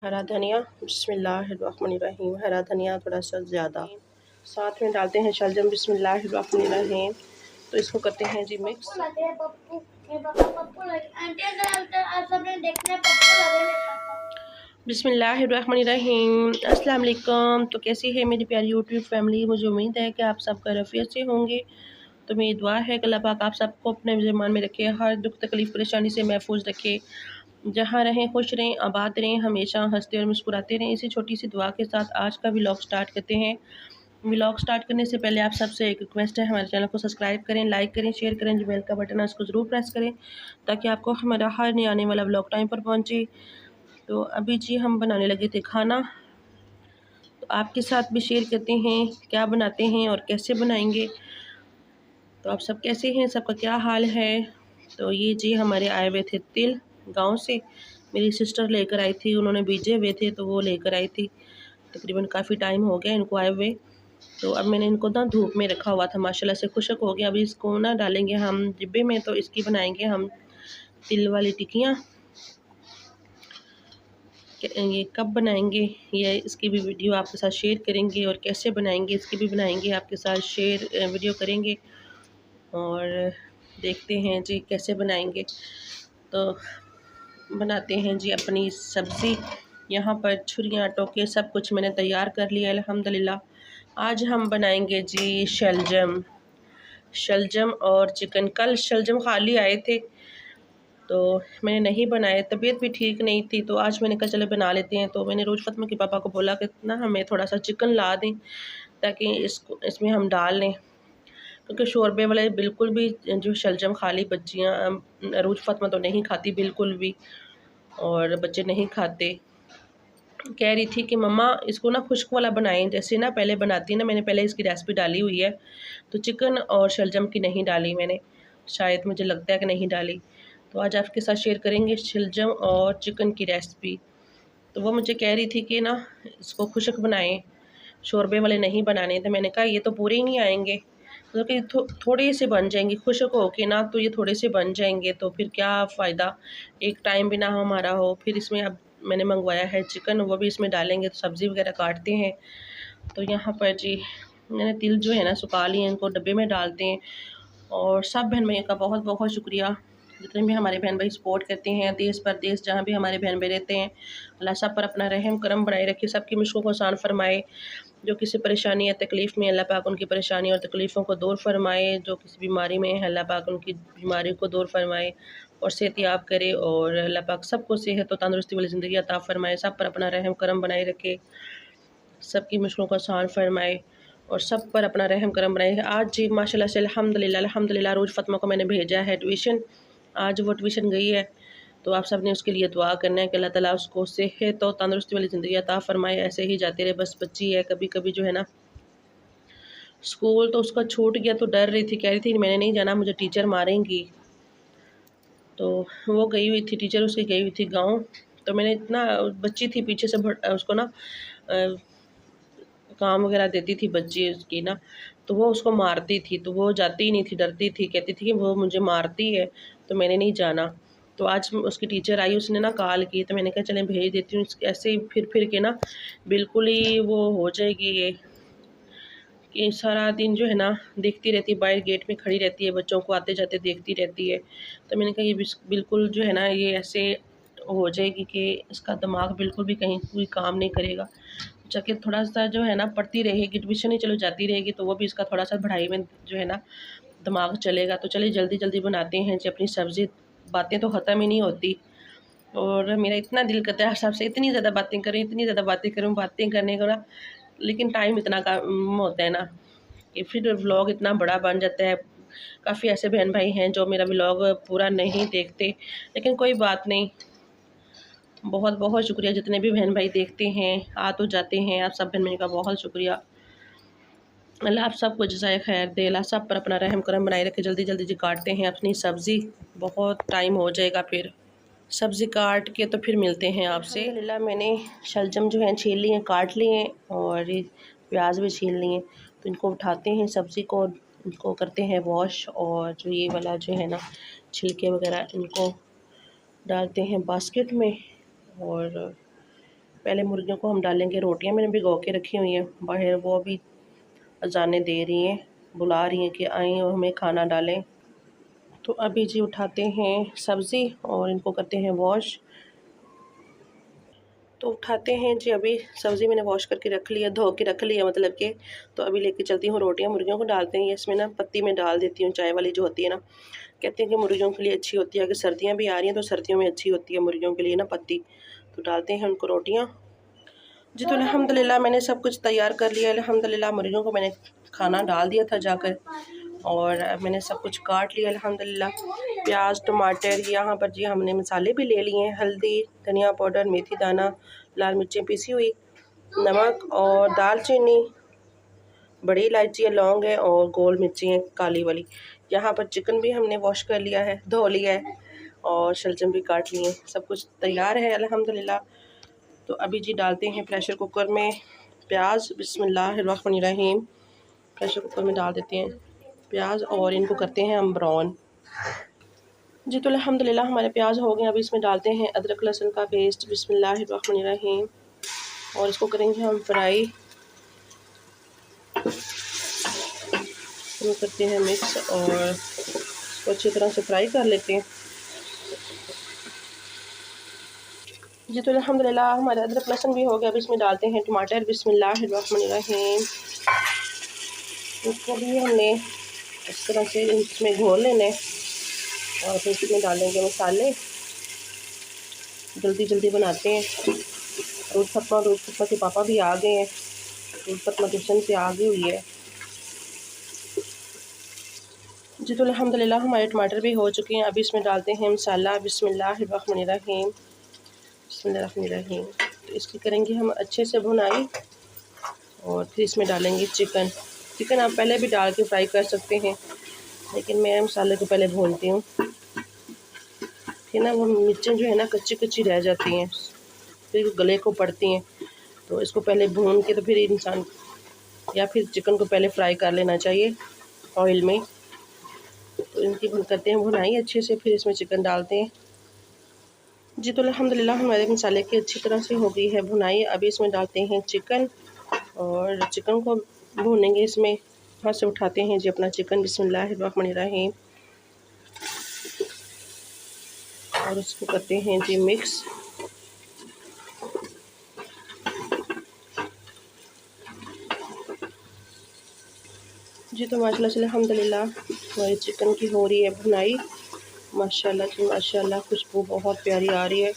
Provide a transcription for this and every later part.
हरा धनिया, बिस्मिल्लाहिर्रहमानिर्रहीम। हरा धनिया थोड़ा सा ज़्यादा, साथ में डालते हैं शलजम, बिस्मिल्लाहिर्रहमानिर्रहीम। तो इसको करते हैं जी मिक्स। बिस्मिल्लाहिर्रहमानिर्रहीम। अस्सलाम वालेकुम। तो कैसी है मेरी प्यारी यूट्यूब फैमिली? मुझे उम्मीद है कि आप सब खैरियत से होंगे। तो मेरी दुआ है कि अल्लाह पाक आप सबको अपने ज़मान में रखे, हर दुख तकलीफ़ परेशानी से महफूज रखे, जहाँ रहें खुश रहें, आबाद रहें, हमेशा हंसते और मुस्कुराते रहें। इसी छोटी सी दुआ के साथ आज का व्लॉग स्टार्ट करते हैं। व्लॉग स्टार्ट करने से पहले आप सबसे एक रिक्वेस्ट है, हमारे चैनल को सब्सक्राइब करें, लाइक करें, शेयर करें, जो बेल का बटन है उसको ज़रूर प्रेस करें ताकि आपको हमारा हर नया आने वाला व्लॉग टाइम पर पहुँचे। तो अभी जी हम बनाने लगे थे खाना, तो आपके साथ भी शेयर करते हैं क्या बनाते हैं और कैसे बनाएंगे। तो आप सब कैसे हैं, सबका क्या हाल है? तो ये जी हमारे आए हुए थे तिल गांव से, मेरी सिस्टर लेकर आई थी, उन्होंने बीजे हुए थे तो वो लेकर आई थी। तकरीबन काफ़ी टाइम हो गया इनको आए हुए। तो अब मैंने इनको ना धूप में रखा हुआ था, माशाल्लाह से खुशक हो गया। अभी इसको ना डालेंगे हम डिब्बे में, तो इसकी बनाएंगे हम तिल वाली टिक्कियाँ। ये कब बनाएंगे, ये इसकी भी वीडियो आपके साथ शेयर करेंगे, और कैसे बनाएंगे इसकी भी बनाएंगे, आपके साथ शेयर वीडियो करेंगे। और देखते हैं जी कैसे बनाएंगे। तो बनाते हैं जी अपनी सब्ज़ी। यहाँ पर छुरियाँ टोके सब कुछ मैंने तैयार कर लिया अल्हम्दुलिल्लाह। आज हम बनाएंगे जी शलजम, शलजम और चिकन। कल शलजम खाली आए थे तो मैंने नहीं बनाए, तबीयत भी ठीक नहीं थी, तो आज मैंने कहा चलो बना लेते हैं। तो मैंने रोज़ फ़ातिमा के पापा को बोला कि ना हमें थोड़ा सा चिकन ला दें ताकि इसमें हम डाल लें, क्योंकि शोरबे वाले बिल्कुल भी जो शलजम खाली बच्चियाँ रोज़ फ़ातिमा तो नहीं खाती बिल्कुल भी, और बच्चे नहीं खाते। कह रही थी कि मम्मा इसको ना खुश्क वाला बनाएं, जैसे ना पहले बनाती ना, मैंने पहले इसकी रेसिपी डाली हुई है। तो चिकन और शलजम की नहीं डाली मैंने, शायद मुझे लगता है कि नहीं डाली। तो आज आपके साथ शेयर करेंगे शलजम और चिकन की रेसिपी। तो वो मुझे कह रही थी कि ना इसको खुश्क बनाएं, शोरबे वाले नहीं बनाने। तो मैंने कहा ये तो पूरे ही नहीं आएंगे, तो कि थोड़े से बन जाएंगे खुश्क हो के ना, तो ये थोड़े से बन जाएंगे तो फिर क्या फ़ायदा, एक टाइम भी ना हमारा हो। फिर इसमें अब मैंने मंगवाया है चिकन, वो भी इसमें डालेंगे। तो सब्ज़ी वगैरह काटते हैं। तो यहाँ पर जी मैंने तिल जो है ना सुखा लिए, इनको डब्बे में डालते हैं। और सब बहन भाइयों का बहुत बहुत शुक्रिया, जितने भी हमारे बहन भाई सपोर्ट करते हैं, देश परदेश जहाँ भी हमारे बहन भाई रहते हैं। अल्लाह सब पर अपना रहम करम बनाए रखे, सबकी मुश्किलों को आसान फरमाए। जो किसी परेशानी या तकलीफ़ में, अल्लाह पाक उनकी परेशानी और तकलीफ़ों को दूर फरमाए। जो किसी बीमारी में है, अल्लाह पाक उनकी बीमारी को दूर फरमाए और सेहतियाब करे। और अल्लाह पाक सबको सेहत और तंदुरुस्ती वाली ज़िंदगी अता फरमाए, सब पर अपना रहम करम बनाए रखे, सबकी मुश्किलों को आसान फरमाए और सब पर अपना रहम करम बनाए। आज जी माशाल्लाह से अल्हम्दुलिल्लाह अल्हम्दुलिल्लाह रोज़ फ़ातिमा को मैंने भेजा है ट्यूशन, आज वो ट्यूशन गई है। तो आप सब ने उसके लिए दुआ करना है कि अल्लाह ताला उसको सेहत और तंदुरुस्ती वाली ज़िंदगी अता फ़रमाए, ऐसे ही जाते रहे। बस बच्ची है, कभी कभी जो है ना स्कूल तो उसका छूट गया, तो डर रही थी, कह रही थी मैंने नहीं जाना, मुझे टीचर मारेंगी। तो वो गई हुई थी, टीचर उसकी गई हुई थी गाँव। तो मैंने इतना, बच्ची थी पीछे से उसको ना काम वगैरह देती थी बच्ची उसकी ना, तो वो उसको मारती थी, तो वो जाती ही नहीं थी, डरती थी, कहती थी कि वो मुझे मारती है तो मैंने नहीं जाना। तो आज उसकी टीचर आई, उसने ना कॉल की, तो मैंने कहा चलें भेज देती हूँ। ऐसे ही फिर के ना बिल्कुल ही वो हो जाएगी ये, कि सारा दिन जो है ना देखती रहती है, बाहर गेट में खड़ी रहती है, बच्चों को आते जाते देखती रहती है। तो मैंने कहा ये बिल्कुल जो है ना ये ऐसे हो जाएगी कि इसका दिमाग बिल्कुल भी कहीं कोई काम नहीं करेगा। जाके थोड़ा-सा जो है ना पढ़ती रहेगी, ट्यूशन ही चलो जाती रहेगी, तो वो भी इसका थोड़ा-सा पढ़ाई में जो है ना दिमाग चलेगा। तो चलिए जल्दी-जल्दी बनाते हैं जी अपनी सब्ज़ी, बातें तो ख़त्म ही नहीं होती। और मेरा इतना दिल करता है आप सबसे इतनी ज़्यादा बातें करूँ, इतनी ज़्यादा बातें करूँ, बातें करने को ना, लेकिन टाइम इतना कम होता है ना कि फिर व्लॉग इतना बड़ा बन जाता है। काफ़ी ऐसे बहन भाई हैं जो मेरा व्लॉग पूरा नहीं देखते, लेकिन कोई बात नहीं। बहुत बहुत शुक्रिया जितने भी बहन भाई देखते हैं, आ तो जाते हैं, आप सब बहन भाई का बहुत शुक्रिया। अल्लाह आप सबको जज़ाए खैर दे, अल्लाह सब पर अपना रहम करम बनाए रखे। जल्दी जल्दी जी काटते हैं अपनी सब्ज़ी, बहुत टाइम हो जाएगा फिर। सब्ज़ी काट के तो फिर मिलते हैं आपसे। अल्हम्दुलिल्लाह मैंने शलजम जो है छील लिए, काट लिए और ये प्याज भी छील लिए। तो इनको उठाते हैं सब्ज़ी को, इनको करते हैं वॉश, और जो ये वाला जो है ना छिलके वगैरह इनको डालते हैं बास्केट में। और पहले मुर्गियों को हम डालेंगे रोटियां, मैंने भिगो के रखी हुई हैं बाहर, वो अभी अजाने दे रही हैं, बुला रही हैं कि आएँ और हमें खाना डालें। तो अभी जी उठाते हैं सब्ज़ी और इनको करते हैं वॉश। तो उठाते हैं जी, अभी सब्ज़ी मैंने वॉश करके रख लिया, धो के रख लिया मतलब कि। तो अभी लेके चलती हूँ रोटियाँ, मुर्गियों को डालते हैं। ये इसमें ना पत्ती में डाल देती हूँ, चाय वाली जो होती है ना, कहते हैं कि मुर्गियों के लिए अच्छी होती है। अगर सर्दियाँ भी आ रही हैं तो सर्दियों में अच्छी होती है मुर्गियों के लिए ना पत्ती। तो डालते हैं उनको रोटियाँ जी। तो अल्हम्दुलिल्लाह मैंने सब कुछ तैयार कर लिया। अल्हम्दुलिल्लाह मुर्गियों को मैंने खाना डाल दिया था जाकर, और मैंने सब कुछ काट लिया अल्हम्दुलिल्लाह। प्याज, टमाटर, यहाँ पर जी हमने मसाले भी ले लिए हैं, हल्दी, धनिया पाउडर, मेथी दाना, लाल मिर्चें पीसी हुई, नमक और दालचीनी, बड़ी इलायची है, लौंग है और गोल मिर्ची है काली वाली। यहाँ पर चिकन भी हमने वॉश कर लिया है, धो लिया है, और शलजम भी काट लिए। सब कुछ तैयार है अल्हम्दुलिल्लाह। तो अभी जी डालते हैं प्रेशर कुकर में प्याज। बिस्मिल्लाहिर्रहमानिर्रहीम। प्रेशर कुकर में डाल देते हैं प्याज और इनको करते हैं हम ब्राउन जी। तो अल्हम्दुलिल्लाह हमारे प्याज हो गए। अभी इसमें डालते हैं अदरक लहसुन का पेस्ट। बिस्मिल्लाहिर्रहमानिर्रहीम। और इसको करेंगे हम फ्राई, इसको करते हैं मिक्स और इसको अच्छी तरह से फ्राई कर लेते हैं जी। तो अल्हम्दुलिल्लाह हमारे अदरक लहसुन भी हो गया। अब इसमें डालते हैं टमाटर। बिस्मिल्लाहिर्रहमानिर्रहीम। इसको भी हमने इस तरह से इसमें घोल लेने, और फिर इसमें डालेंगे मसाले। जल्दी जल्दी बनाते हैं। रोज़ फतमा के पापा भी आ गए हैं। रोज़ फतमा ट्यूशन से आ गई हुई है जी। तो अल्हम्दुलिल्लाह हमारे टमाटर भी हो चुके हैं। अभी इसमें डालते हैं मसाला। बिस्मिल्लाहिर्रहमानिर्रहीम। बिस्मिल्लाहिर्रहमानिर्रहीम। तो इसकी करेंगे हम अच्छे से भुनाई, और फिर इसमें डालेंगे चिकन। चिकन आप पहले भी डाल के फ्राई कर सकते हैं, लेकिन मैं मसाले को पहले भूनती हूँ, फिर ना वो मिर्चें जो है ना कच्ची कच्ची रह जाती हैं, फिर गले को पड़ती हैं। तो इसको पहले भून के तो फिर इंसान, या फिर चिकन को पहले फ्राई कर लेना चाहिए ऑयल में। तो इनकी करते हैं भुनाई अच्छे से, फिर इसमें चिकन डालते हैं जी। तो अल्हम्दुलिल्लाह हमारे मसाले की अच्छी तरह से हो गई है भुनाई। अभी इसमें डालते हैं चिकन, और चिकन को भूनेंगे इसमें। हाथ से उठाते हैं जी अपना चिकन। बिस्मिल्लाहिर्रहमानिर्रहीम। और उसको करते हैं जी मिक्स। जी तो माशाल्लाह से अल्हम्दुलिल्लाह हमारी चिकन की हो रही है भुनाई। माशाल्लाह जी माशाल्लाह, खुशबू बहुत प्यारी आ रही है।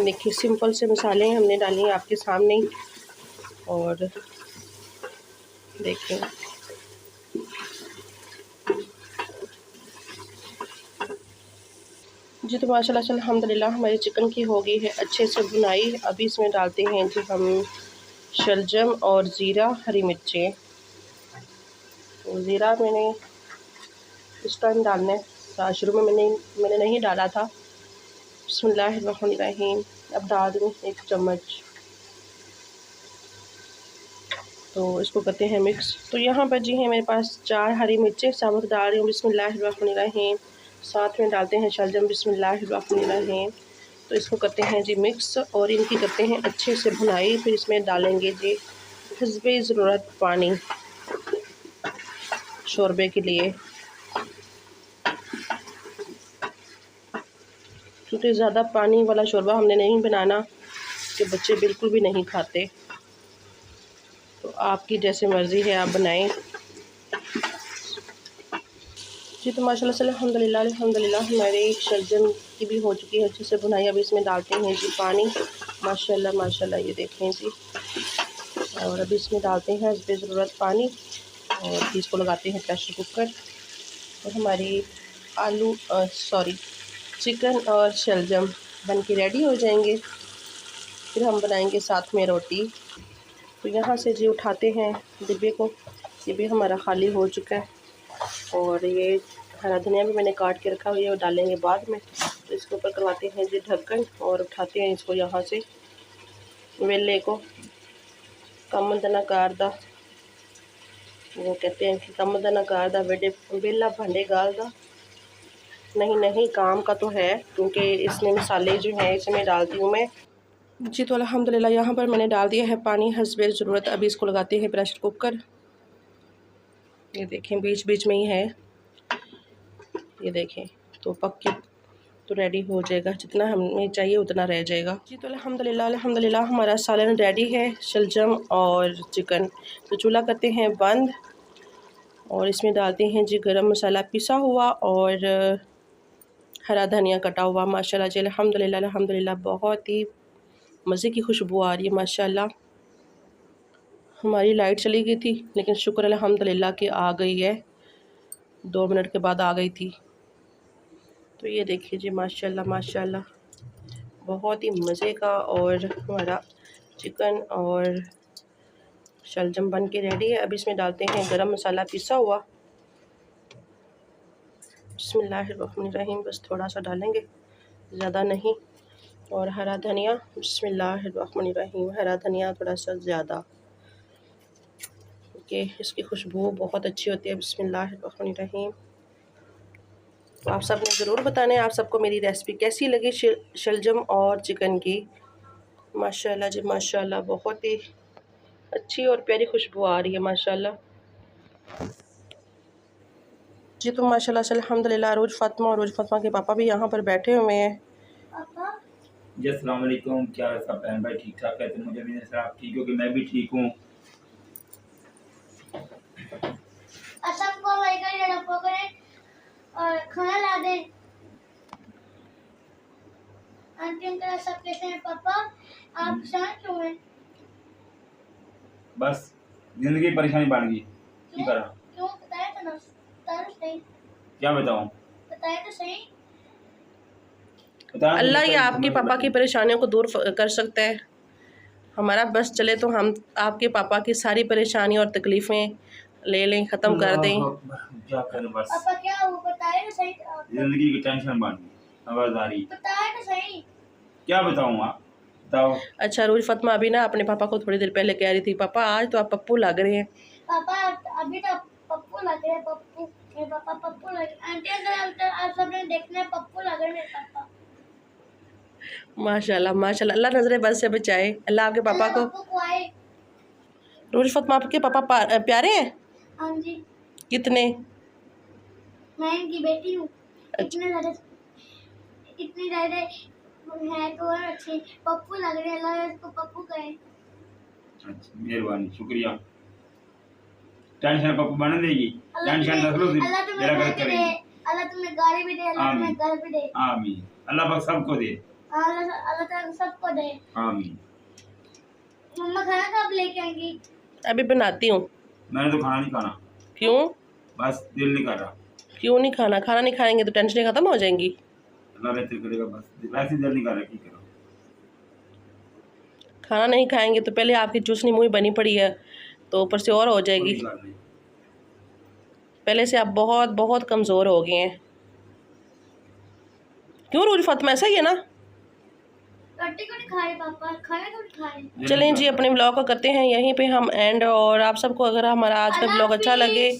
देखिए सिंपल से मसाले हमने डाले हैं आपके सामने, और देखें जी। तो माशाल्लाह से अल्हम्दुलिल्लाह हमारी चिकन की हो गई है अच्छे से भुनाई। अभी इसमें डालते हैं जी हम शलजम और ज़ीरा, हरी मिर्चें। तो ज़ीरा मैंने इस टाइम डालना है, शुरू में मैंने नहीं डाला था। बिस्मिल्लाहिर्रहमानिर्रहीम। अब डाल दूँ 1 चम्मच। तो इसको करते हैं मिक्स। तो यहाँ पर जी है मेरे पास 4 हरी मिर्चें साबुत डाल रही हूँ। बिस्मिल्लाहिर्रहमानिर्रहीम। साथ में डालते हैं शलजम। बिस्मिल्लाहिर्रहमानिर्रहीम। तो इसको करते हैं जी मिक्स, और इनकी करते हैं अच्छे से भुनाई। फिर इसमें डालेंगे जी हस्बे ज़रूरत पानी शोरबे के लिए, क्योंकि ज़्यादा पानी वाला शोरबा हमने नहीं बनाना, कि बच्चे बिल्कुल भी नहीं खाते। तो आपकी जैसे मर्ज़ी है आप बनाएं जी। तो माशाल्लाह से अल्हम्दुलिल्लाह अल्हम्दुलिल्लाह हमारी शलजम की भी हो चुकी है अच्छे से भुनाई। अब इसमें डालते हैं जी पानी। माशाल्लाह माशाल्लाह, ये देखें जी। और अभी इसमें डालते हैं हस्बे ज़रूरत पानी, और फिर इसको लगाते हैं प्रेशर कुकर। और हमारी चिकन और शलजम बन के रेडी हो जाएंगे। फिर हम बनाएंगे साथ में रोटी। तो यहाँ से जी उठाते हैं डिब्बे को, ये भी हमारा खाली हो चुका है। और ये हरा धनिया भी मैंने काट के रखा हुआ है, वो डालेंगे बाद में। तो इसके ऊपर करवाते हैं जी ढक्कन, और उठाते हैं इसको यहाँ से वेले को। कम दनाकार दा, वो कहते हैं कि कम दनाकार दा वेला भांडे गाल दा। नहीं नहीं, काम का तो है, क्योंकि इसमें मसाले जो हैं इसमें डालती हूँ मैं। जी तो अल्हम्दुलिल्लाह यहाँ पर मैंने डाल दिया है पानी हस्बे ज़रूरत। अभी इसको लगाते हैं प्रेशर कुकर। ये देखें बीच बीच में ही है, ये देखें तो पक के तो रेडी हो जाएगा, जितना हमें चाहिए उतना रह जाएगा। जी तो अल्हम्दुलिल्लाह हमारा सालन रेडी है, शलजम और चिकन। तो चूल्हा करते हैं बंद और इसमें डालते हैं जी गरम मसाला पिसा हुआ और हरा धनिया कटा हुआ। माशाल्लाह जी अल्हम्दुलिल्लाह बहुत ही मज़े की खुशबू आ रही है माशाल्लाह। हमारी लाइट चली गई थी लेकिन शुक्र अल्हम्दुलिल्लाह कि आ गई है, 2 मिनट के बाद आ गई थी। तो ये देखिए जी माशाल्लाह माशाल्लाह बहुत ही मज़े का और हमारा चिकन और शलजम बन के रेडी है। अब इसमें डालते हैं गरम मसाला पिसा हुआ। बिस्मिल्लाहिर्रहमानिर्रहीम, बस थोड़ा सा डालेंगे, ज़्यादा नहीं। और हरा धनिया, बिस्मिल्लाहिर्रहमानिर्रहीम, हरा धनिया थोड़ा सा ज़्यादा, ओके। इसकी खुशबू बहुत अच्छी होती है। बिस्मिल्लाहिर्रहमानिर्रहीम। तो आप सब ने ज़रूर बताना है आप सबको मेरी रेसिपी कैसी लगी शलजम और चिकन की। माशाल्लाह जी माशाल्लाह बहुत ही अच्छी और प्यारी खुशबू आ रही है माशाल्लाह। जी तो माशाल्लाह से अल्हम्दुलिल्लाह रोज़ फातिमा के पापा भी यहाँ पर बैठे हुए हैं। जी अस्सलाम वालेकुम, क्या सब बहन भाई ठीक ठाक है? तो मुझे भी सर आप ठीक हो कि मैं भी ठीक हूँ। और खाना ला दे। आंटी अंकल सब कैसे हैं? पापा आप शांत क्यों हैं? बस जिंदगी परेशानी बढ़ गई, क्यों करा? क्यों बताए तो ना, बताओ सही। क्या बताऊं? बताए तो सही। अल्लाह ही आपके पापा की परेशानियों को दूर कर सकता है। हमारा बस चले तो हम आपके पापा की सारी परेशानी और तकलीफ़ें ले लें, ख़त्म कर दें। क्या करें बस। पापा क्या हुआ बताए तो सही। जिंदगी की टेंशन बढ़ गई, आवाज आ रही। बताए तो सही। क्या बताऊं आप बताओ। अच्छा रोज फातिमा अभी ना अपने पापा को थोड़ी देर पहले कह रही थी, पापा आज तो आप पप्पू लग रहे हैं। पापा अभी तो पप्पू लग रहे हैं, पप्पू मेरे पापा पप्पू लग रहे। आंटी अंकल आप सब ने देखना है पप्पू लग रहे हैं मेरे पापा। माशाल्लाह माशाल्लाह, अल्लाह नजरे बद से बचाए। अल्लाह आपके पापा को। रोज फातिमा आपके पापा प्यारे हैं? हाँ जी। कितने? मैं इनकी बेटी हूँ। इतनी ज़्यादा है तो अच्छे पप्पू लग रहे हैं, अल्लाह इसको पप्पू कहे। मेहरबानी शुक्रिया। टेंशन पप्पू बना देगी, टेंशन रख लो, अल्लाह तुम्हें गाली भी दे, अल्लाह तुम्हें घर भी दे। आमीन। अल्लाह पाक सबको दे। अल्लाह ताला सबको दे। आमीन। मम्मा खाना कब लेके आएंगी? अभी बनाती हूँ। मैंने तो खाना नहीं खाना। क्यों? बस दिल नहीं कर रहा। क्यों नहीं खाना? खाना नहीं खाएंगे तो टेंशन खत्म हो जाएंगी। अल्लाह रहते करेगा, बस वैसे दिल नहीं कर रहा, की करो। खाना नहीं खाएंगे तो पहले आपकी चूसनी मुँह बनी पड़ी है तो ऊपर से और हो जाएगी। पहले से आप बहुत बहुत कमज़ोर हो गए हैं। क्यों रोज फातिमा ऐसा ही है ना? रोटी को नहीं खा रहे पापा, खाना को नहीं खा रहे। चलें जी अपने ब्लॉग को करते हैं यहीं पे हम एंड। और आप सबको अगर हमारा आज का ब्लॉग अच्छा लगे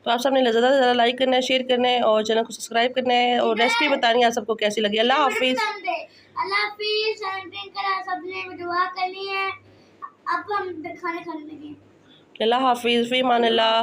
तो आप सबने ज़्यादा से ज़्यादा लाइक करना है, शेयर करना है और चैनल को सब्सक्राइब करना है और रेसिपी बतानी है आप सबको कैसी लगी। अल्लाह हाफिज़। अल्लाह हाफिज़। सबने दुआ करनी है। अब हम खाने खाने लगे। अल्लाह हाफिज़, फ़ी अमान अल्लाह।